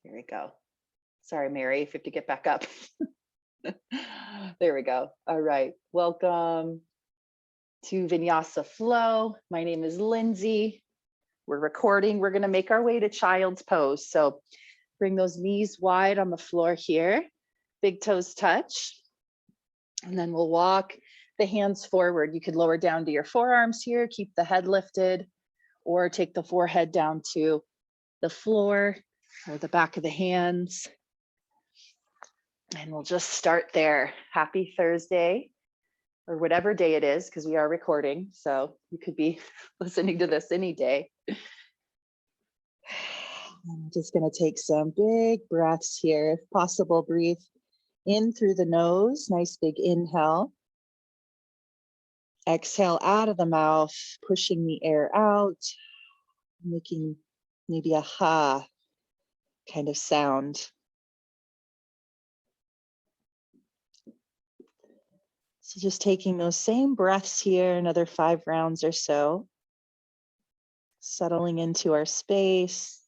There we go. Sorry, Mary, if you have to get back up. There we go. All right. Welcome to Vinyasa Flow. My name is Lindsay. We're recording. We're going to make our way to child's pose. So bring those knees wide on the floor here. Big toes touch. And then we'll walk the hands forward. You could lower down to your forearms here, keep the head lifted, or take the forehead down to the floor or the back of the hands. And we'll just start there. Happy Thursday, or whatever day it is, because we are recording. So you could be listening to this any day. I'm just going to take some big breaths here. If possible, breathe in through the nose. Nice big inhale. Exhale out of the mouth, pushing the air out, making maybe a ha kind of sound. So just taking those same breaths here, another 5 rounds or so, settling into our space,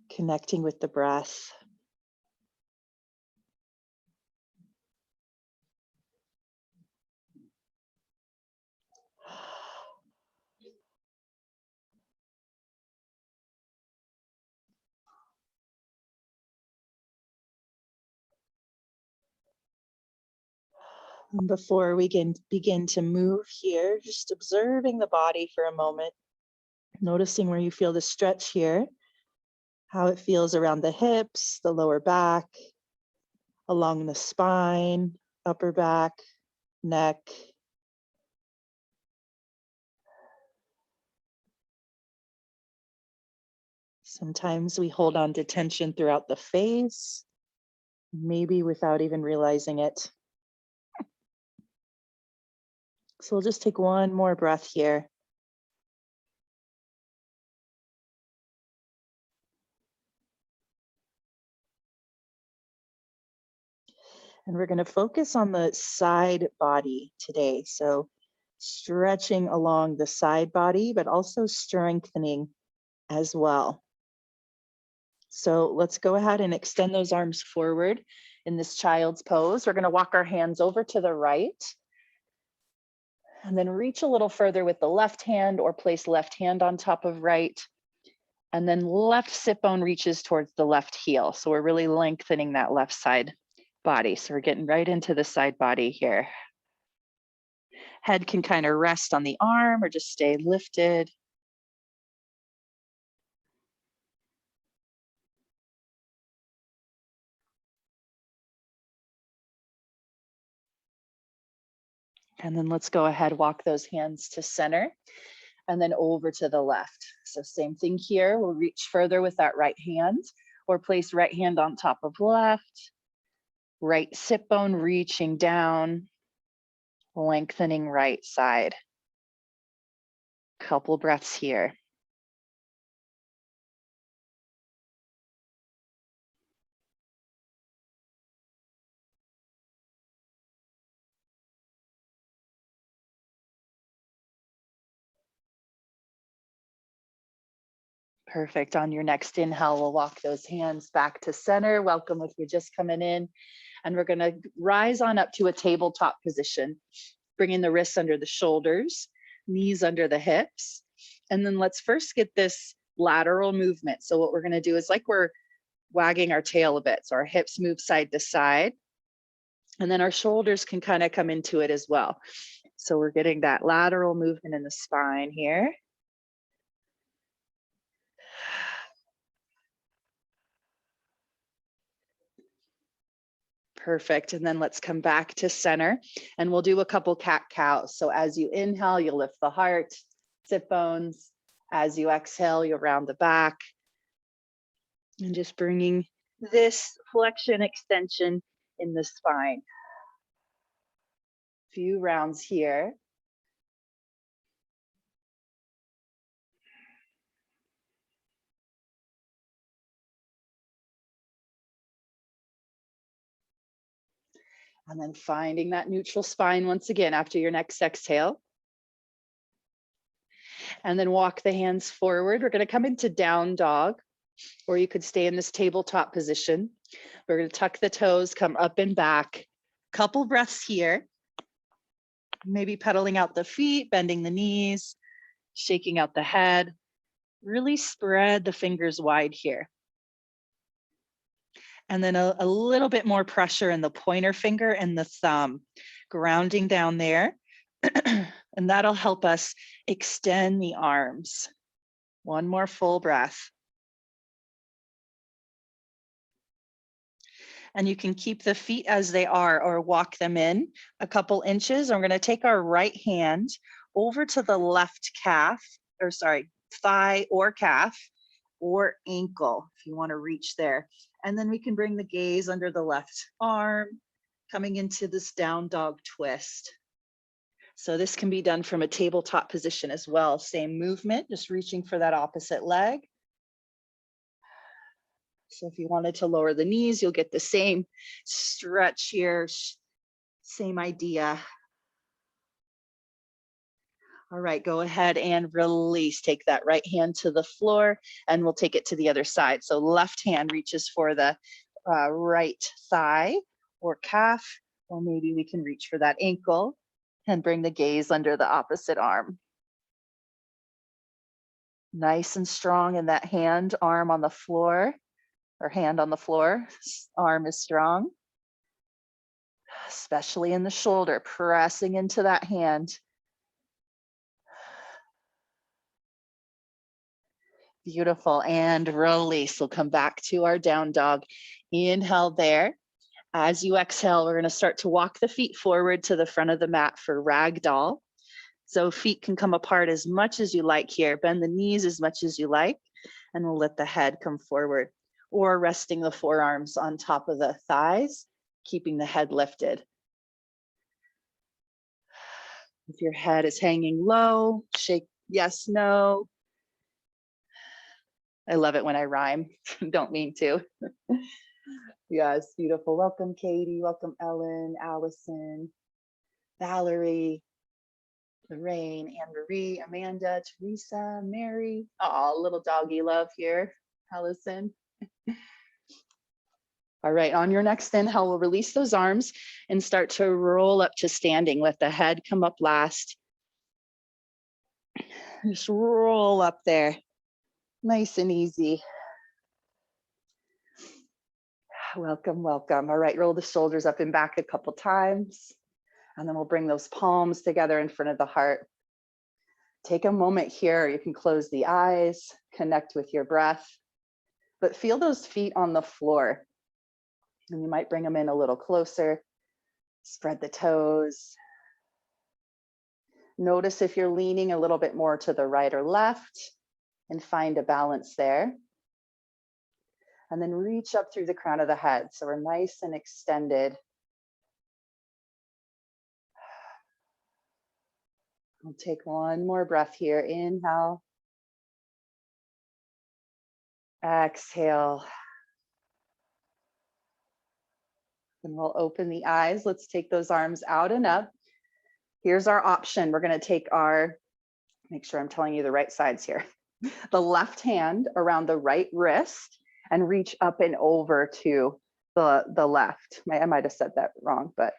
connecting with the breath. And before we can begin to move here, just observing the body for a moment, noticing where you feel the stretch here, how it feels around the hips, the lower back, along the spine, upper back, neck. Sometimes we hold on to tension throughout the face, maybe without even realizing it. So we'll just take one more breath here. And we're going to focus on the side body today. So stretching along the side body, but also strengthening as well. So let's go ahead and extend those arms forward in this child's pose. We're going to walk our hands over to the right. And then reach a little further with the left hand, or place left hand on top of right. And then left sit bone reaches towards the left heel. So we're really lengthening that left side body. So we're getting right into the side body here. Head can kind of rest on the arm or just stay lifted. And then let's go ahead, walk those hands to center and then over to the left. So same thing here, we'll reach further with that right hand, or place right hand on top of left, right sit bone reaching down, lengthening right side. Couple breaths here. Perfect. On your next inhale, we'll walk those hands back to center. Welcome if you're just coming in. And we're going to rise on up to a tabletop position, bringing the wrists under the shoulders, knees under the hips. And then let's first get this lateral movement. So what we're going to do is like we're wagging our tail a bit. So our hips move side to side. And then our shoulders can kind of come into it as well. So we're getting that lateral movement in the spine here. Perfect. And then let's come back to center and we'll do a couple cat-cows. So as you inhale, you'll lift the heart, sit bones. As you exhale, you'll round the back. And just bringing this flexion extension in the spine. Few rounds here. And then finding that neutral spine once again after your next exhale. And then walk the hands forward. We're going to come into down dog. or you could stay in this tabletop position. We're going to tuck the toes, come up and back. Couple breaths here. Maybe pedaling out the feet, bending the knees, shaking out the head. Really spread the fingers wide here. And then a little bit more pressure in the pointer finger and the thumb, grounding down there. And that'll help us extend the arms. One more full breath. And you can keep the feet as they are or walk them in a couple inches. I'm going to take our right hand over to the left calf, or sorry, thigh or calf or ankle, if you want to reach there. And then we can bring the gaze under the left arm, coming into this down dog twist. So this can be done from a tabletop position as well. Same movement, just reaching for that opposite leg. So if you wanted to lower the knees, you'll get the same stretch here, same idea. All right, go ahead and release. Take that right hand to the floor and we'll take it to the other side. So left hand reaches for the right thigh or calf, or maybe we can reach for that ankle and bring the gaze under the opposite arm. Nice and strong in that hand, arm on the floor, or hand on the floor, arm is strong. Especially in the shoulder, pressing into that hand. Beautiful, and release. We'll come back to our down dog. Inhale there. As you exhale, we're going to start to walk the feet forward to the front of the mat for Ragdoll. So feet can come apart as much as you like here. Bend the knees as much as you like, and we'll let the head come forward. Or resting the forearms on top of the thighs, keeping the head lifted. If your head is hanging low, shake yes, no. I love it when I rhyme. Don't mean to. Yes, beautiful. Welcome, Katie. Welcome, Ellen, Allison, Valerie, Lorraine, Anne-Marie, Amanda, Teresa, Mary. Oh, little doggy love here, Allison. All right, on your next inhale, we'll release those arms and start to roll up to standing. Let the head come up last. Just roll up there. Nice and easy. Welcome, welcome. All right, roll the shoulders up and back a couple times. And then we'll bring those palms together in front of the heart. Take a moment here. You can close the eyes, connect with your breath, but feel those feet on the floor. And you might bring them in a little closer. Spread the toes. Notice if you're leaning a little bit more to the right or left, and find a balance there. And then reach up through the crown of the head. So we're nice and extended. We'll take one more breath here. Inhale. Exhale. And we'll open the eyes. Let's take those arms out and up. Here's our option. We're going to take our, make sure I'm telling you the right sides here. The left hand around the right wrist and reach up and over to the left. I might have said that wrong, but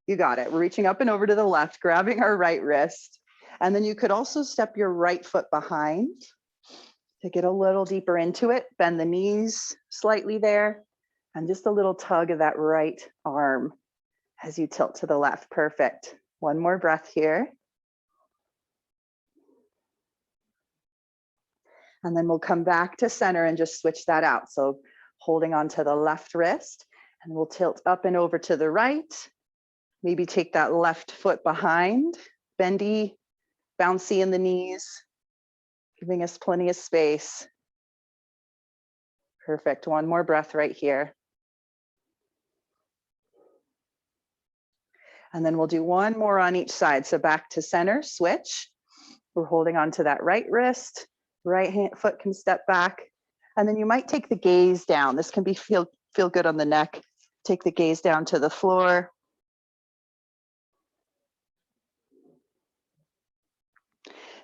you got it. We're reaching up and over to the left, grabbing our right wrist. And then you could also step your right foot behind to get a little deeper into it. Bend the knees slightly there. And just a little tug of that right arm as you tilt to the left. Perfect. One more breath here. And then we'll come back to center and just switch that out. So holding on to the left wrist, and we'll tilt up and over to the right. Maybe take that left foot behind, bendy, bouncy in the knees, giving us plenty of space. Perfect. One more breath right here. And then we'll do one more on each side. So back to center, switch. We're holding on to that right wrist, right hand foot can step back. And then you might take the gaze down. This can be feel good on the neck. Take the gaze down to the floor.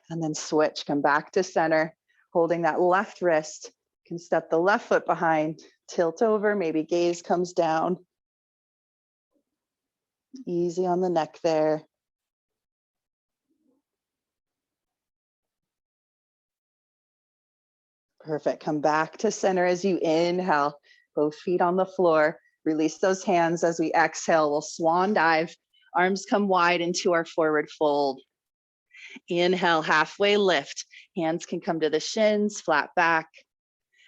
And then switch, come back to center, holding that left wrist, can step the left foot behind, tilt over, maybe gaze comes down. Easy on the neck there. Perfect. Come back to center as you inhale. Both feet on the floor. Release those hands as we exhale. We'll swan dive. Arms come wide into our forward fold. Inhale, halfway lift. Hands can come to the shins, flat back.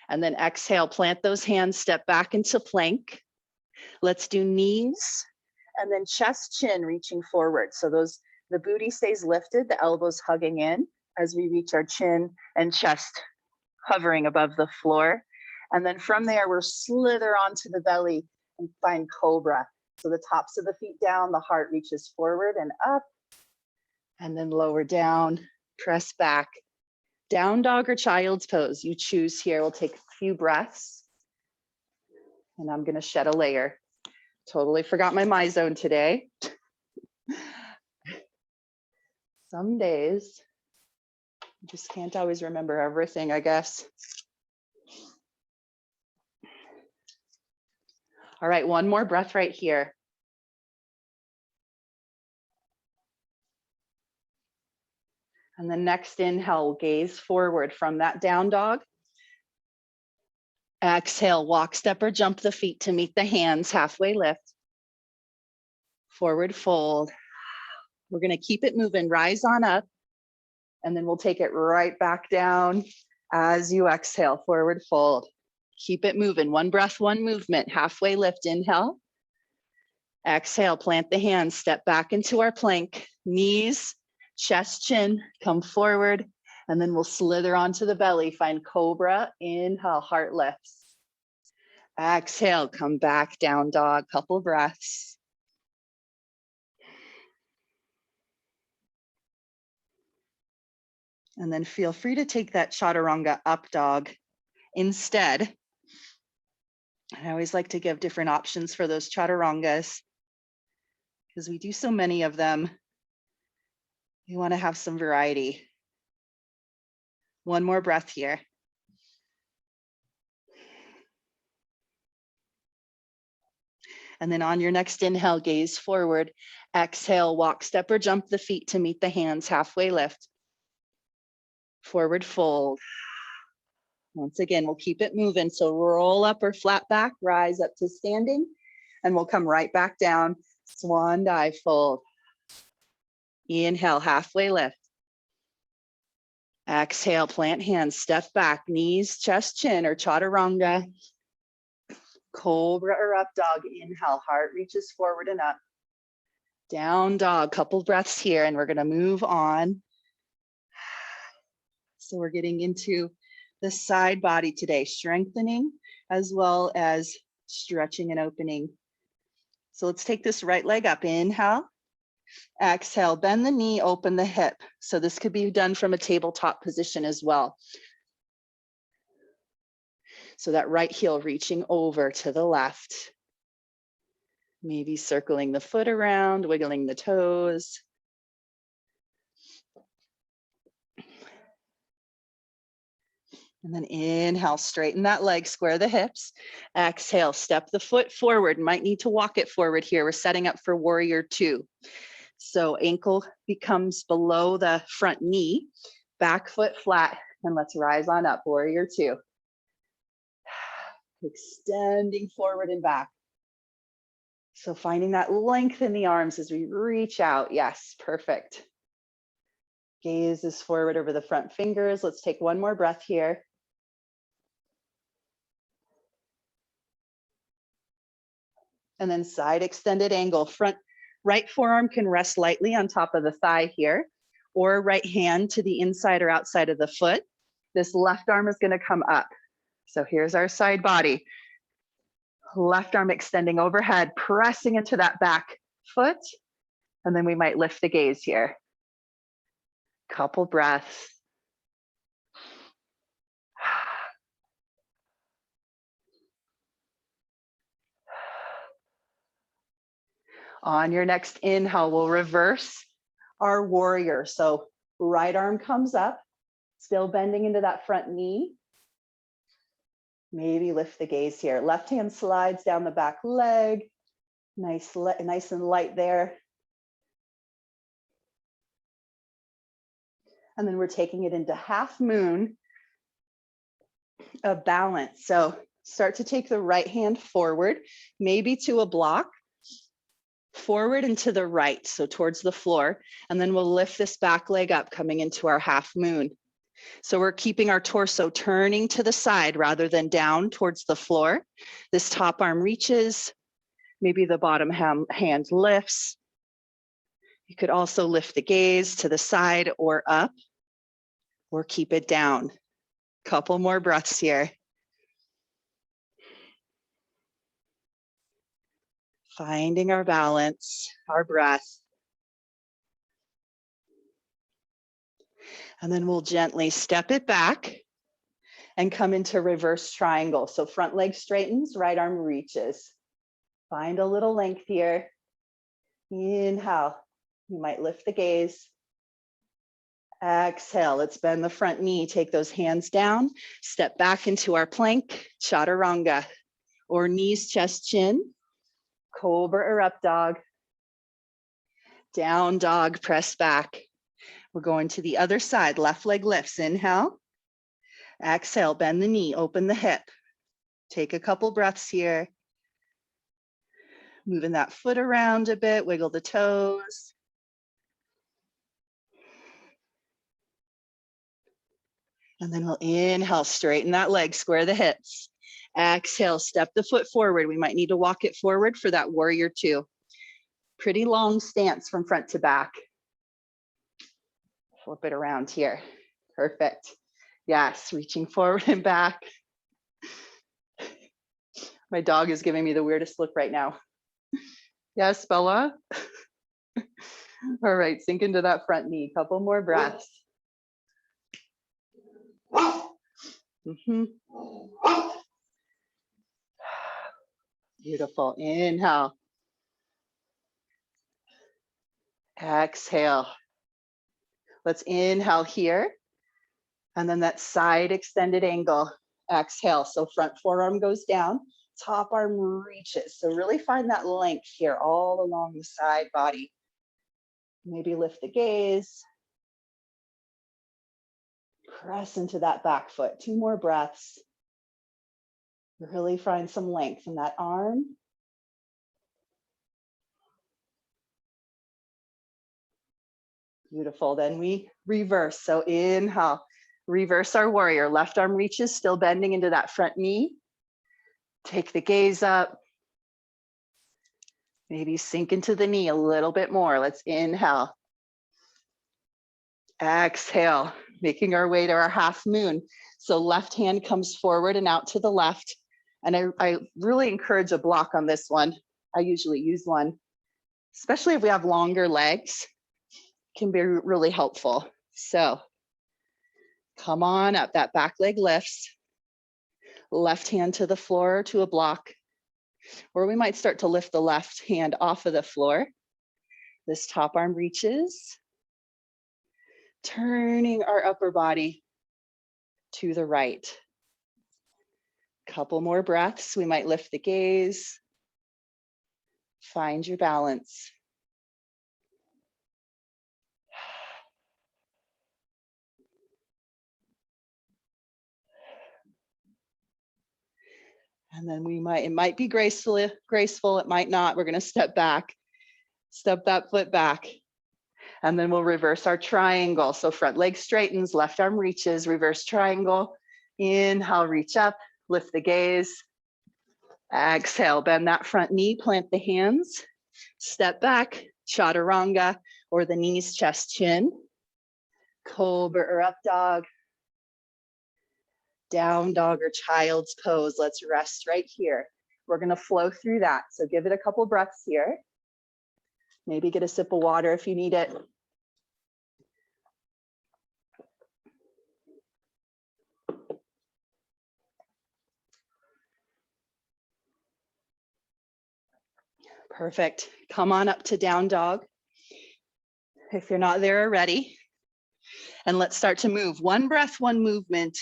And then exhale, plant those hands, step back into plank. Let's do knees and then chest, chin, reaching forward. So the booty stays lifted, the elbows hugging in as we reach our chin and chest hovering above the floor. And then from there, we'll slither onto the belly and find cobra. So the tops of the feet down, the heart reaches forward and up, and then lower down, press back. Down dog or child's pose, you choose here. We'll take a few breaths. And I'm gonna shed a layer. Totally forgot my zone today. Some days, you just can't always remember everything, I guess. All right, one more breath right here. And the next inhale, we'll gaze forward from that down dog. Exhale, walk, step, or jump the feet to meet the hands, halfway lift. Forward fold. We're gonna keep it moving, rise on up, and then we'll take it right back down as you exhale, forward fold. Keep it moving, one breath, one movement, halfway lift, inhale. Exhale, plant the hands, step back into our plank, knees, chest, chin, come forward, and then we'll slither onto the belly, find cobra, inhale, heart lifts. Exhale, come back, down dog, couple breaths. And then feel free to take that chaturanga up dog instead. I always like to give different options for those chaturangas because we do so many of them. We want to have some variety. One more breath here. And then on your next inhale, gaze forward. Exhale, walk, step, or jump the feet to meet the hands, halfway lift. Forward fold. Once again, we'll keep it moving. So roll up or flat back, rise up to standing, and we'll come right back down. Swan dive, fold. Inhale, halfway lift. Exhale, plant hands, step back, knees, chest, chin, or chaturanga. Cobra or up dog, inhale, heart reaches forward and up. Down dog, couple breaths here, and we're gonna move on. So we're getting into the side body today, strengthening as well as stretching and opening. So let's take this right leg up, inhale. Exhale, bend the knee, open the hip. So this could be done from a tabletop position as well. So that right heel reaching over to the left. Maybe circling the foot around, wiggling the toes. And then inhale, straighten that leg, square the hips. Exhale, step the foot forward. Might need to walk it forward here. We're setting up for warrior two. So ankle becomes below the front knee, back foot flat, and let's rise on up, warrior two. Extending forward and back. So finding that length in the arms as we reach out. Yes, perfect. Gaze is forward over the front fingers. Let's take one more breath here. And then side extended angle. Front right forearm can rest lightly on top of the thigh here, or right hand to the inside or outside of the foot. This left arm is going to come up. So here's our side body. Left arm extending overhead, pressing into that back foot. And then we might lift the gaze here. Couple breaths. On your next inhale, we'll reverse our warrior. So right arm comes up, still bending into that front knee. Maybe lift the gaze here. Left hand slides down the back leg. Nice and light there. And then we're taking it into half moon of balance. So start to take the right hand forward, maybe to a block, forward and to the right, so towards the floor. And then we'll lift this back leg up, coming into our half moon. So we're keeping our torso turning to the side rather than down towards the floor. This top arm reaches, maybe the bottom hand lifts. You could also lift the gaze to the side or up, or keep it down. Couple more breaths here. Finding our balance, our breath. And then we'll gently step it back and come into reverse triangle. So front leg straightens, right arm reaches. Find a little length here. Inhale, you might lift the gaze. Exhale, let's bend the front knee, take those hands down, step back into our plank, chaturanga, or knees, chest, chin, cobra or up dog, down dog, press back. We're going to the other side, left leg lifts, inhale, exhale, bend the knee, open the hip. Take a couple breaths here. Moving that foot around a bit, wiggle the toes. And then we'll inhale, straighten that leg, square the hips. Exhale, step the foot forward. We might need to walk it forward for that warrior two. Pretty long stance from front to back. Flip it around here. Perfect. Yes, reaching forward and back. My dog is giving me the weirdest look right now. Yes, Bella? All right, sink into that front knee. Couple more breaths. Beautiful. Inhale. Exhale. Let's inhale here. And then that side extended angle. Exhale. So front forearm goes down, top arm reaches. So really find that length here all along the side body. Maybe lift the gaze. Press into that back foot. 2 more breaths. Really find some length in that arm. Beautiful. Then we reverse. So inhale, reverse our warrior. Left arm reaches, still bending into that front knee. Take the gaze up. Maybe sink into the knee a little bit more. Let's inhale. Exhale, making our way to our half moon. So left hand comes forward and out to the left. And I really encourage a block on this one. I usually use one, especially if we have longer legs, can be really helpful. So come on up, that back leg lifts. Left hand to the floor to a block. Or we might start to lift the left hand off of the floor. This top arm reaches. Turning our upper body to the right. Couple more breaths. We might lift the gaze. Find your balance. And then it might be graceful, it might not. We're gonna step back, step that foot back. And then we'll reverse our triangle. So front leg straightens, left arm reaches, reverse triangle. Inhale, reach up, lift the gaze. Exhale, bend that front knee, plant the hands. Step back, chaturanga, or the knees, chest, chin. Cobra or up dog. Down dog or child's pose. Let's rest right here. We're gonna flow through that. So give it a couple breaths here. Maybe get a sip of water if you need it. Perfect. Come on up to down dog. If you're not there already. And let's start to move. One breath, one movement.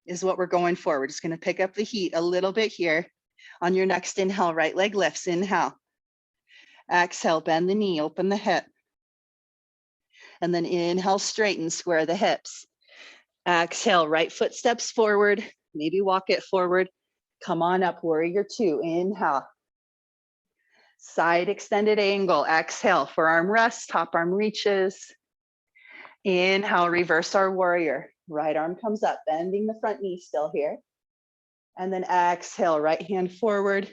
is what we're going for. We're just going to pick up the heat a little bit here. On your next inhale, right leg lifts, inhale. Exhale, bend the knee, open the hip. And then inhale, straighten, square the hips. Exhale, right foot steps forward, maybe walk it forward. Come on up, warrior two, inhale. Side extended angle, exhale, forearm rests, top arm reaches. Inhale, reverse our warrior. Right arm comes up, bending the front knee still here. And then exhale, right hand forward.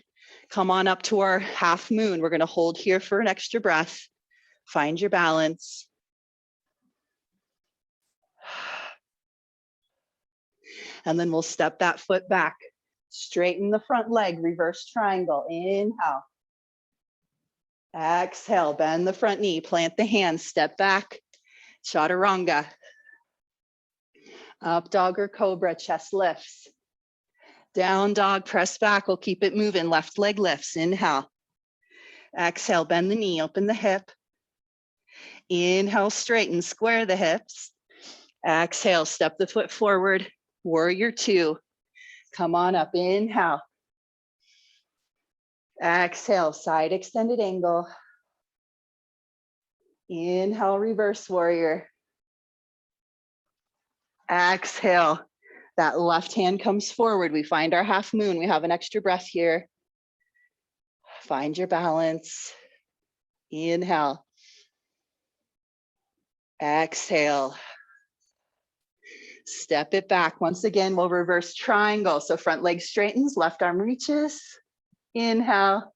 Come on up to our half moon. We're gonna hold here for an extra breath. Find your balance. And then we'll step that foot back. Straighten the front leg, reverse triangle, inhale. Exhale, bend the front knee, plant the hands, step back, chaturanga. Up dog or cobra, chest lifts. Down dog, press back, we'll keep it moving, left leg lifts, inhale. Exhale, bend the knee, open the hip. Inhale, straighten, square the hips. Exhale, step the foot forward, warrior two. Come on up, inhale. Exhale, side extended angle. Inhale, reverse warrior. Exhale, that left hand comes forward. We find our half moon. We have an extra breath here. Find your balance. Inhale. Exhale. Step it back. Once again, we'll reverse triangle. So front leg straightens, left arm reaches. Inhale.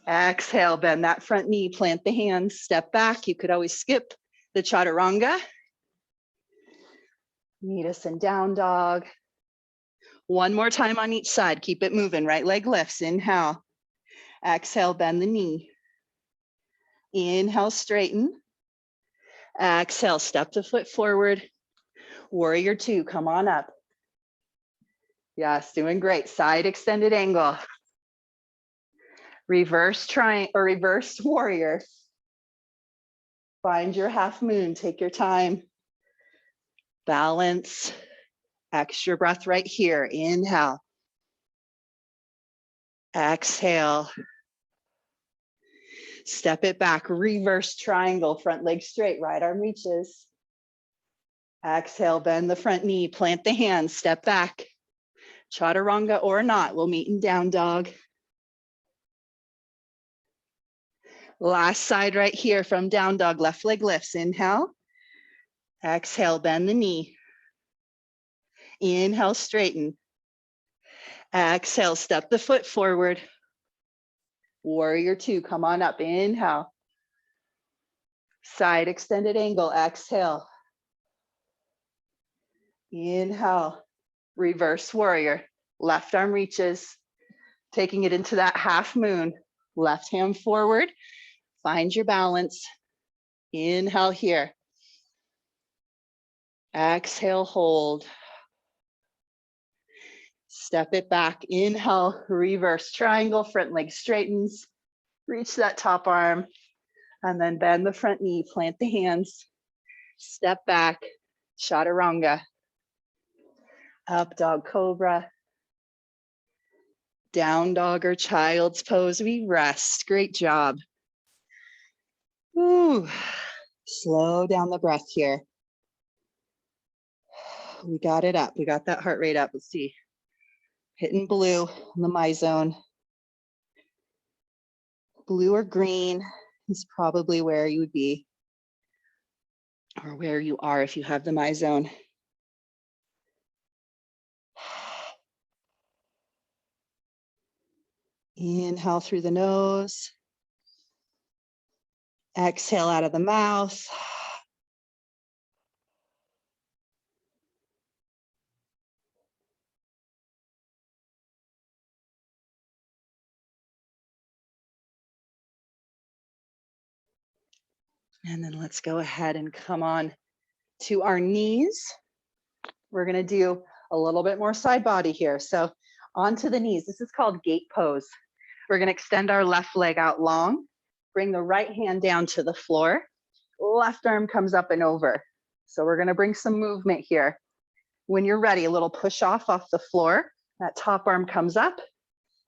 Exhale, bend that front knee, plant the hands, step back. You could always skip the chaturanga. Meet us in down dog. One more time on each side. Keep it moving. Right leg lifts. Inhale. Exhale, bend the knee. Inhale, straighten. Exhale, step the foot forward. Warrior two, come on up. Yes, doing great. Side extended angle. Reverse triangle or reverse warrior. Find your half moon. Take your time. Balance. Extra breath right here. Inhale. Exhale. Step it back. Reverse triangle. Front leg straight. Right arm reaches. Exhale. Bend the front knee. Plant the hands. Step back. Chaturanga or not. We'll meet in down dog. Last side right here from down dog. Left leg lifts. Inhale. Exhale. Bend the knee. Inhale, straighten. Exhale, step the foot forward. Warrior two, come on up. Inhale. Side extended angle. Exhale. Inhale. Reverse warrior. Left arm reaches. Taking it into that half moon. Left hand forward. Find your balance. Inhale here. Exhale, hold. Step it back, inhale, reverse triangle, front leg straightens, reach that top arm, and then bend the front knee, plant the hands, step back, chaturanga, up dog cobra, down dog or child's pose, we rest, great job. Ooh. Slow down the breath here. We got it up, we got that heart rate up, let's see. Hitting blue in the my zone. Blue or green is probably where you would be, or where you are if you have the my zone. Inhale through the nose. Exhale out of the mouth. And then let's go ahead and come on to our knees. We're going to do a little bit more side body here. So onto the knees. This is called gate pose. We're going to extend our left leg out long. Bring the right hand down to the floor. Left arm comes up and over. So we're going to bring some movement here. When you're ready, a little push off the floor. That top arm comes up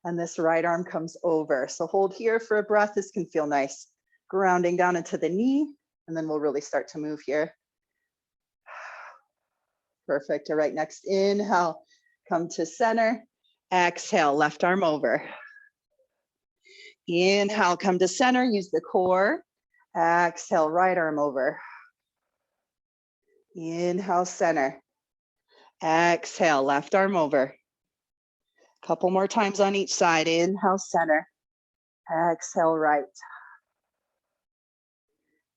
and this right arm comes over. So hold here for a breath. This can feel nice. Grounding down into the knee, and then we'll really start to move here. Perfect. All right, next inhale, come to center. Exhale, left arm over. Inhale, come to center, use the core. Exhale, right arm over. Inhale, center. Exhale, left arm over. Couple more times on each side. Inhale, center. Exhale, right.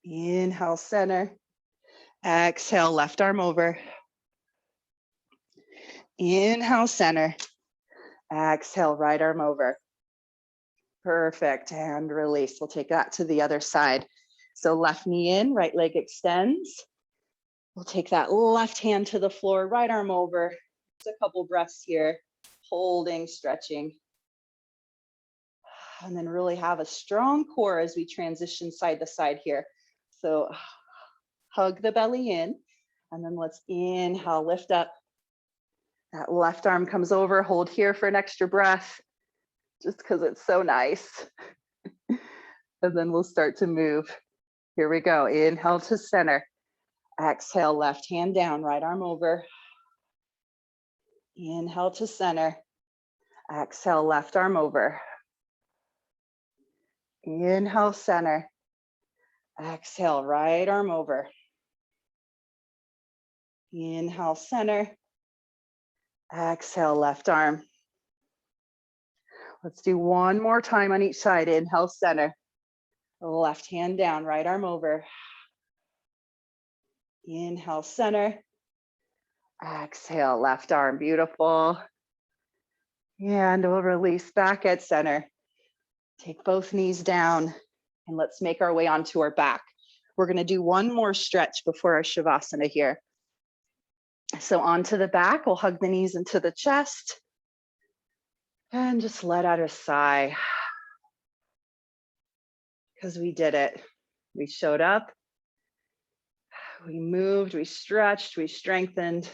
Inhale, center. Exhale, left arm over. Inhale, center. Exhale, right arm over. Perfect, and release. We'll take that to the other side. So left knee in, right leg extends. We'll take that left hand to the floor, right arm over. Just a couple breaths here, holding, stretching. And then really have a strong core as we transition side to side here. So hug the belly in, and then let's inhale, lift up. That left arm comes over, hold here for an extra breath, just because it's so nice. And then we'll start to move. Here we go, inhale to center. Exhale, left hand down, right arm over. Inhale to center. Exhale, left arm over. Inhale, center. Exhale, right arm over. Inhale, center. Exhale, left arm. Let's do one more time on each side. Inhale, center. Left hand down, right arm over. Inhale, center. Exhale, left arm. Beautiful. And we'll release back at center. Take both knees down and let's make our way onto our back. We're going to do one more stretch before our Shavasana here. So onto the back, we'll hug the knees into the chest and just let out a sigh. Because we did it. We showed up, we moved, we stretched, we strengthened,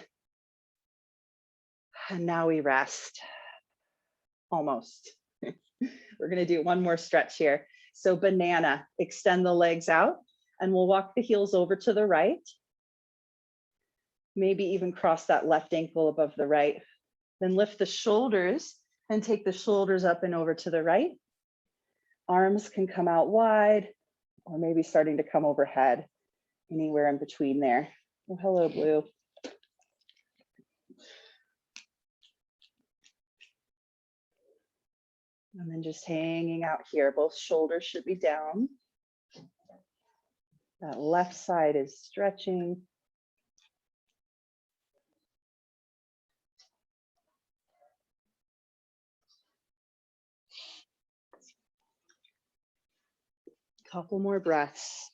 and now we rest. Almost. We're going to do one more stretch here. So banana, extend the legs out, and we'll walk the heels over to the right. Maybe even cross that left ankle above the right. Then lift the shoulders and take the shoulders up and over to the right. Arms can come out wide, or maybe starting to come overhead, anywhere in between there. Oh, hello, Blue. And then just hanging out here. Both shoulders should be down. That left side is stretching. Couple more breaths.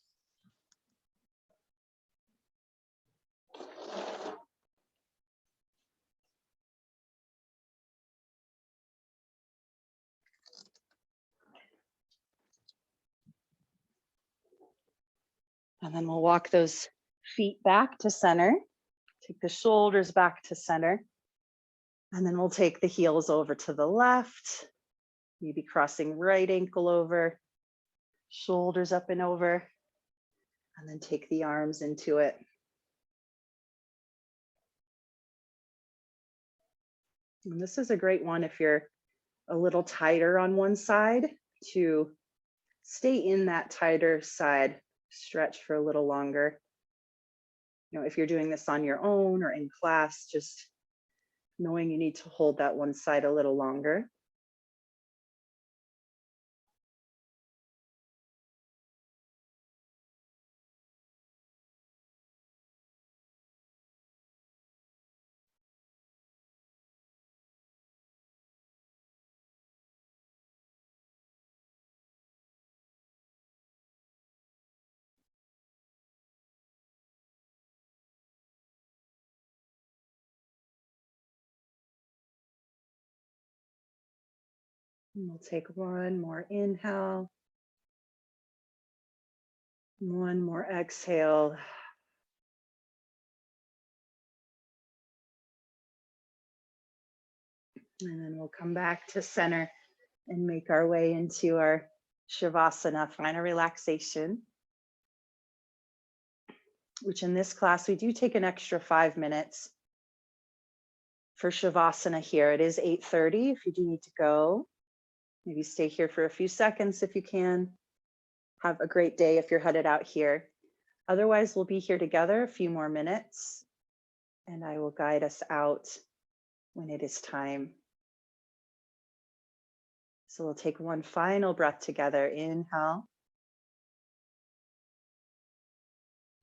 And then we'll walk those feet back to center. Take the shoulders back to center. And then we'll take the heels over to the left. Maybe crossing right ankle over, shoulders up and over. And then take the arms into it. And this is a great one if you're a little tighter on one side, to stay in that tighter side, stretch for a little longer. You know, if you're doing this on your own or in class, just knowing you need to hold that one side a little longer. And we'll take one more inhale, one more exhale. And then we'll come back to center and make our way into our Shavasana, final relaxation, which in this class, we do take an extra 5 minutes for Shavasana here. It is 8:30 if you do need to go. Maybe stay here for a few seconds if you can. Have a great day if you're headed out here. Otherwise, we'll be here together a few more minutes, and I will guide us out when it is time. So we'll take one final breath together. Inhale.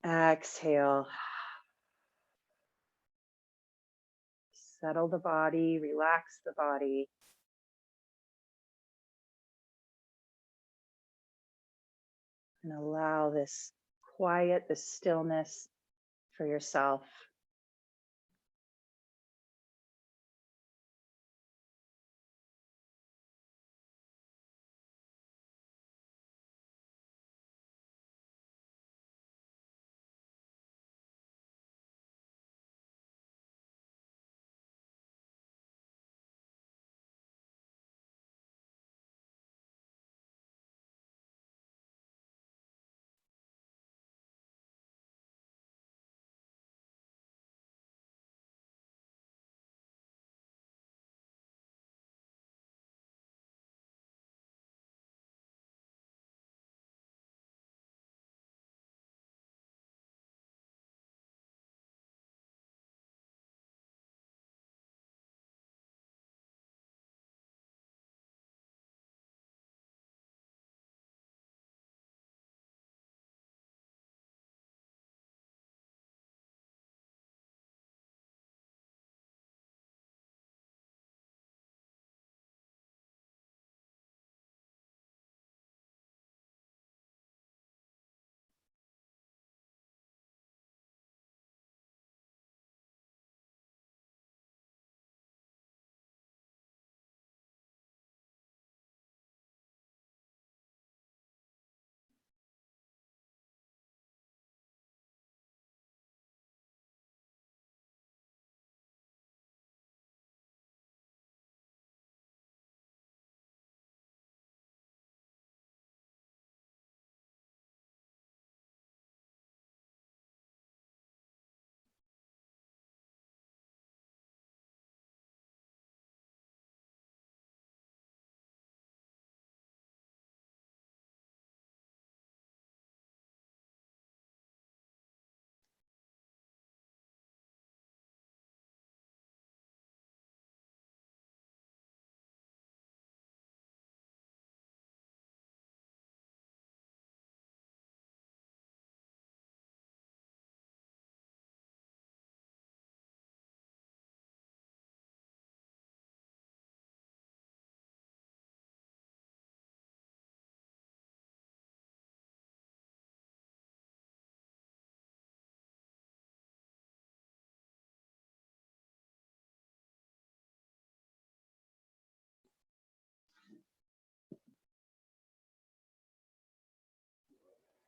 Exhale. Settle the body, relax the body. And allow this quiet, this stillness for yourself.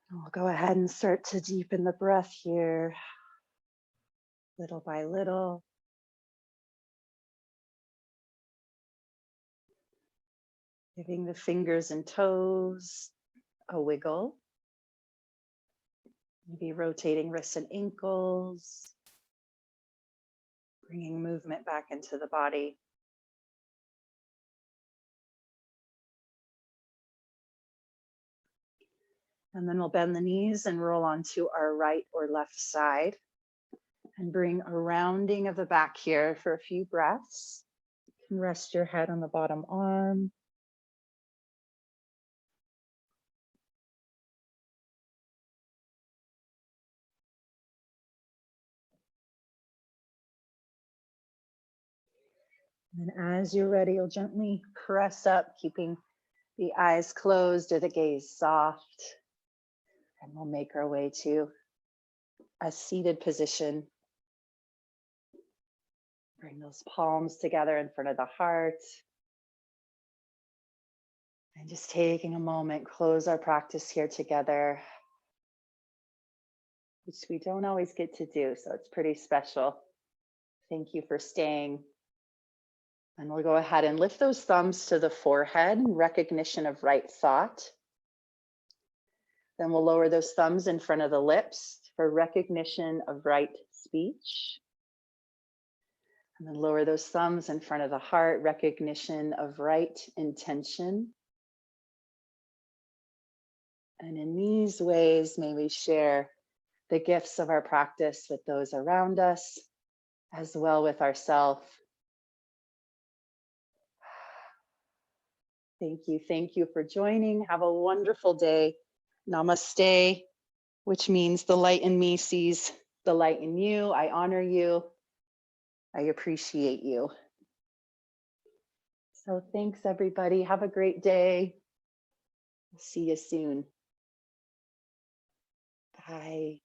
We'll go ahead and start to deepen the breath here, little by little. Giving the fingers and toes a wiggle. Maybe rotating wrists and ankles. Bringing movement back into the body. And then we'll bend the knees and roll onto our right or left side. And bring a rounding of the back here for a few breaths. You can rest your head on the bottom arm. And as you're ready, you'll gently press up, keeping the eyes closed or the gaze soft. And we'll make our way to a seated position. Bring those palms together in front of the heart. And just taking a moment, close our practice here together, which we don't always get to do, so it's pretty special. Thank you for staying. And we'll go ahead and lift those thumbs to the forehead in recognition of right thought. Then we'll lower those thumbs in front of the lips for recognition of right speech. And then lower those thumbs in front of the heart, recognition of right intention. And in these ways, may we share the gifts of our practice with those around us, as well with ourselves. Thank you for joining. Have a wonderful day. Namaste, which means the light in me sees the light in you. I honor you. I appreciate you. So thanks, everybody. Have a great day. See you soon. Bye.